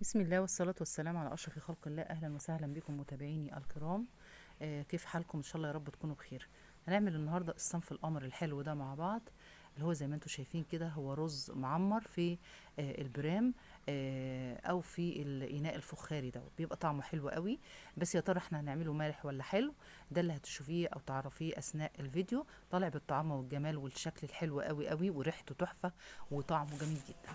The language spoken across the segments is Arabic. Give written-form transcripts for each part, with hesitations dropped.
بسم الله والصلاة والسلام على أشرف خلق الله. أهلا وسهلا بكم متابعيني الكرام. كيف حالكم؟ إن شاء الله يا رب تكونوا بخير. هنعمل النهاردة الصنف القمر الحلو ده مع بعض، اللي هو زي ما انتم شايفين كده هو رز معمر في البرام، أو في الإناء الفخاري ده، بيبقى طعمه حلو قوي. بس يا ترى احنا هنعمله مالح ولا حلو؟ ده اللي هتشوفيه أو تعرفيه أثناء الفيديو. طالع بالطعم والجمال والشكل الحلو قوي قوي، وريحته تحفة وطعمه جميل جدا.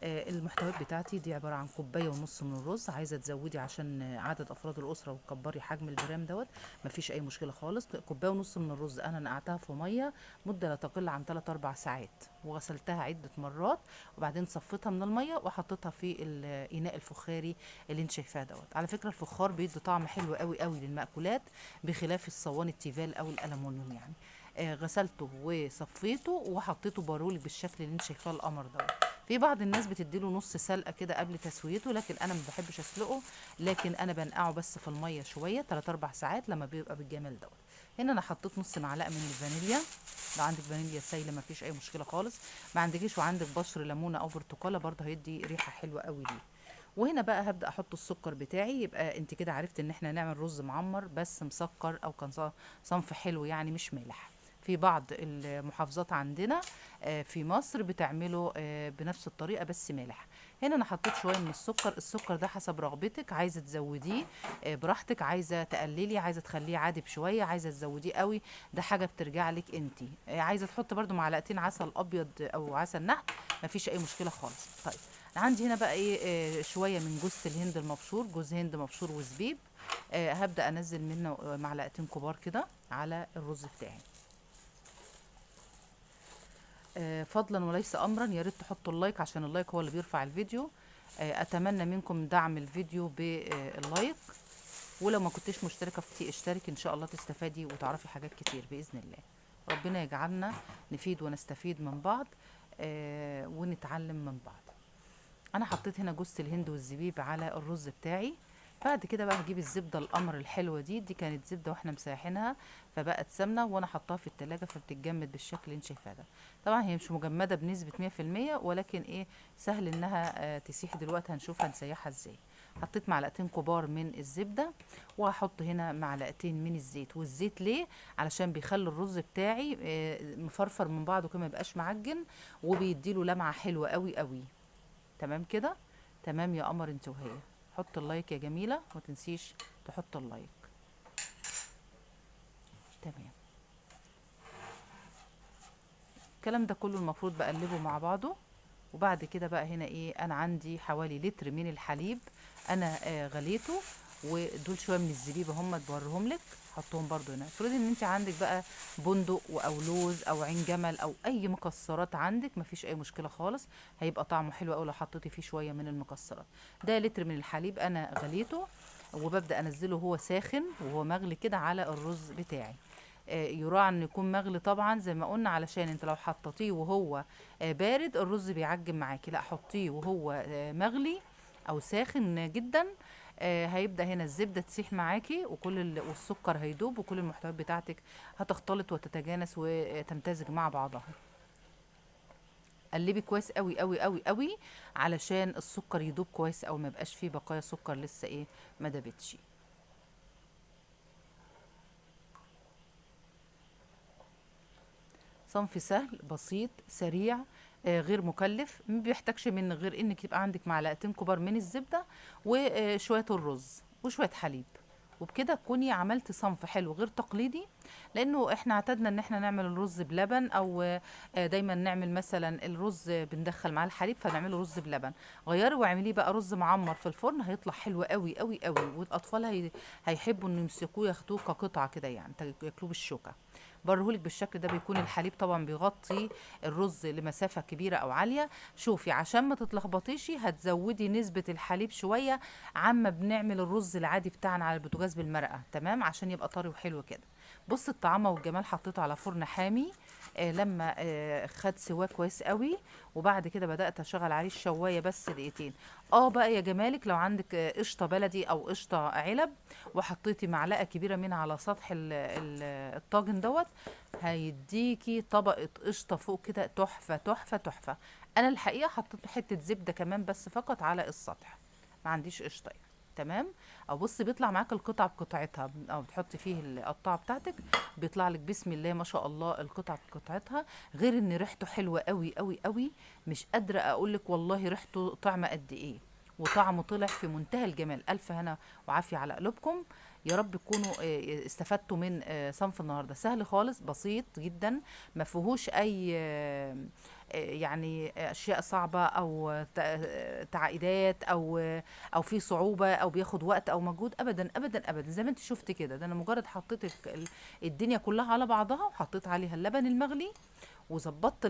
المحتويات بتاعتي دي عبارة عن كوباية ونص من الرز. عايزة تزودي عشان عدد أفراد الأسرة وتكبري حجم البرام دوت، مفيش أي مشكلة خالص. كوباية ونص من الرز أنا نقعتها في مية مدة لا تقل عن 3 4 ساعات، وغسلتها عدة مرات، وبعدين صفيتها من المية وحطيتها في الإناء الفخاري اللي انت شايفاه دوت. على فكرة الفخار بيدي طعم حلو قوي قوي للمأكولات، بخلاف الصواني التيفال أو الألمونيوم يعني. غسلته وصفيته وحطيته بارولي بالشكل اللي انت شايفاه القمر دوت. في بعض الناس بتديله نص سلقه كده قبل تسويته، لكن انا ما بحبش اسلقه، لكن انا بنقعه بس في الميه شويه 3 4 ساعات لما بيبقى بالجمال دوت. هنا انا حطيت نص معلقه من الفانيليا. لو عندك فانيليا سايله ما فيش اي مشكله خالص، ما عندكيش وعندك بشر ليمونه او برتقاله برضه هيدي ريحه حلوه قوي ليه. وهنا بقى هبدا احط السكر بتاعي. يبقى انت كده عرفت ان احنا نعمل رز معمر بس مسكر، او كان صنف حلو يعني مش مالح. في بعض المحافظات عندنا في مصر بتعمله بنفس الطريقه بس مالح. هنا انا حطيت شويه من السكر. السكر ده حسب رغبتك، عايزه تزوديه براحتك، عايزه تقللي، عايزه تخليه عادي بشويه، عايزه تزوديه قوي، ده حاجه بترجع لك انت. عايزه تحط برده معلقتين عسل ابيض او عسل نحل، مفيش اي مشكله خالص. طيب عندي هنا بقى ايه، شويه من جوز الهند المبشور، جوز هند مبشور وزبيب. هبدا انزل منه معلقتين كبار كده على الرز بتاعي. فضلا وليس امرا، يا ريت تحطوا اللايك عشان اللايك هو اللي بيرفع الفيديو. اتمنى منكم دعم الفيديو باللايك. ولو ما كنتش مشتركه في اشترك، ان شاء الله تستفادي وتعرفي حاجات كتير باذن الله. ربنا يجعلنا نفيد ونستفيد من بعض، ونتعلم من بعض. انا حطيت هنا جوز الهند والزبيب على الرز بتاعي. بعد كده بقى هجيب الزبده القمر الحلوه دي كانت زبده واحنا مسيحينها فبقت سمنه، وانا حطاها في التلاجة فبتتجمد بالشكل اللي انت شايفاه ده. طبعا هي مش مجمده بنسبه 100%، ولكن ايه، سهل انها تسيح. دلوقتي هنشوف هنسيحها ازاي. حطيت معلقتين كبار من الزبده، وهحط هنا معلقتين من الزيت. والزيت ليه؟ علشان بيخلي الرز بتاعي مفرفر من بعضه كده، ما يبقاش معجن، وبيديله لمعه حلوه قوي قوي. تمام كده. تمام يا قمر انت وهي. حط اللايك يا جميلة، ما تنسيش تحط اللايك. تمام. الكلام ده كله المفروض بقلبه مع بعضه. وبعد كده بقى هنا ايه، انا عندي حوالي لتر من الحليب انا غليته، ودول شويه من الزبيب هم بوريهم لك. حطهم برضو هنا. افرضي ان انت عندك بقى بندق او لوز او عين جمل او اي مكسرات عندك، مفيش اي مشكله خالص، هيبقى طعمه حلو قوي لو حطيتي فيه شويه من المكسرات. ده لتر من الحليب انا غليته، وببدا انزله هو ساخن وهو مغلي كده على الرز بتاعي. يراعى ان يكون مغلي طبعا زي ما قلنا، علشان انت لو حطيتيه وهو بارد الرز بيعجن معاكي. لا، حطيه وهو مغلي او ساخن جدا. هيبدا هنا الزبده تسيح معاكي، والسكر هيدوب، وكل المحتويات بتاعتك هتختلط وتتجانس وتمتزج مع بعضها. قلبي كويس قوي قوي قوي قوي، علشان السكر يدوب كويس، او ما يبقاش فيه بقايا سكر لسه ايه ما دابتش. صنف سهل بسيط سريع، غير مكلف، ما بيحتاجش من غير انك يبقى عندك معلقتين كبار من الزبده وشويه الرز وشويه حليب. وبكده تكوني عملتي صنف حلو غير تقليدي. لانه احنا اعتدنا ان احنا نعمل الرز بلبن، او دايما نعمل مثلا الرز بندخل معاه الحليب فنعمله رز بلبن. غيري واعمليه بقى رز معمر في الفرن، هيطلع حلو قوي قوي قوي، والاطفال هيحبوا انه يمسكوه ياخدوه كقطعه كده يعني، ياكلوه بالشوكه. برهولك بالشكل ده. بيكون الحليب طبعا بيغطي الرز لمسافة كبيرة او عالية. شوفي عشان ما تتلخبطيش هتزودي نسبة الحليب شوية عما بنعمل الرز العادي بتاعنا على البوتاجاز بالمرقة، تمام، عشان يبقى طري وحلو كده. بص الطعامة والجمال. حطيته على فرن حامي لما خد سواه كويس قوي. وبعد كده بدأت اشغل عليه الشواية بس دقيقتين. بقى يا جمالك لو عندك قشطة بلدي او قشطة علب، وحطيتي معلقة كبيرة منها على سطح الطاجن دوت، هيديكي طبقة قشطة فوق كده تحفة تحفة تحفة. انا الحقيقة حطيت حتة زبدة كمان بس فقط على السطح. ما عنديش قشطه يعني. تمام. او بصي بيطلع معاك القطعه بقطعتها، او بتحطي فيه القطعه بتاعتك، بيطلع لك بسم الله ما شاء الله القطعه بقطعتها. غير ان ريحته حلوه قوي قوي قوي، مش قادره اقول لك والله ريحته طعمه قد ايه. وطعمه طلع في منتهى الجمال. الف هنا وعافيه على قلوبكم. يا رب تكونوا استفدتوا من صنف النهارده. سهل خالص، بسيط جدا، ما فيهوش اي يعني اشياء صعبه او تعقيدات او في صعوبه او بياخد وقت او مجهود. ابدا ابدا ابدا. زي ما انت شفت كده، ده انا مجرد حطيت الدنيا كلها على بعضها، وحطيت عليها اللبن المغلي، وظبطت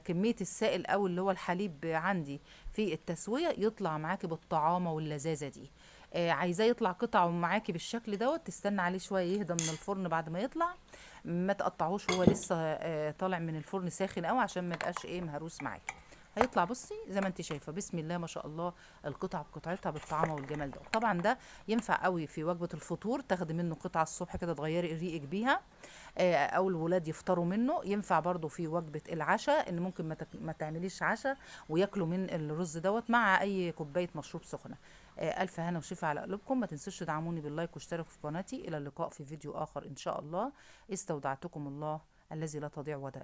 كميه السائل او اللي هو الحليب عندي في التسويه، يطلع معاكي بالطعامه واللذاذه دي. عايزاه يطلع قطع معاكي بالشكل دوت، تستنى عليه شويه يهدى من الفرن. بعد ما يطلع ما تقطعوش وهو لسه طالع من الفرن ساخن قوي، عشان ما يبقاش ايه مهروس معاكي. هيطلع بصي زي ما انت شايفه، بسم الله ما شاء الله، القطعه بقطعتها بالطعامه والجمال ده. طبعا ده ينفع قوي في وجبه الفطور، تاخدي منه قطعه الصبح كده تغيري ريقك بيها، او الولاد يفطروا منه. ينفع برضو في وجبه العشاء، ان ممكن ما تعمليش عشاء وياكلوا من الرز دوت مع اي كوبايه مشروب سخنه. الف هنا وشفا على قلوبكم. ما تنسوش تدعموني باللايك واشتركوا في قناتي. الى اللقاء في فيديو اخر ان شاء الله. استودعتكم الله الذي لا تضيع ودائعه.